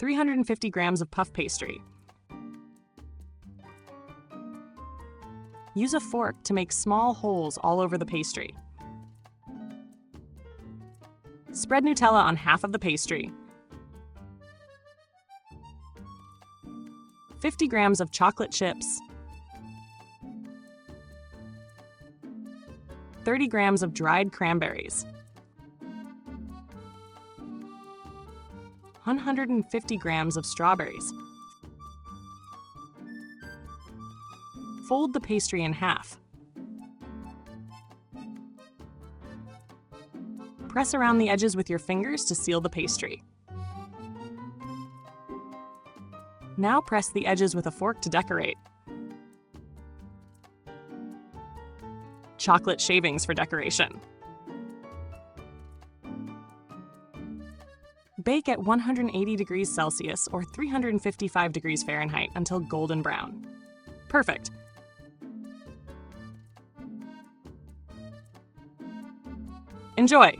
350 grams of puff pastry. Use a fork to make small holes all over the pastry. Spread Nutella on half of the pastry. 50 grams of chocolate chips. 30 grams of dried cranberries. 150 grams of strawberries. Fold the pastry in half. Press around the edges with your fingers to seal the pastry. Now press the edges with a fork to decorate. Chocolate shavings for decoration. Bake at 180 degrees Celsius or 355 degrees Fahrenheit until golden brown. Perfect! Enjoy!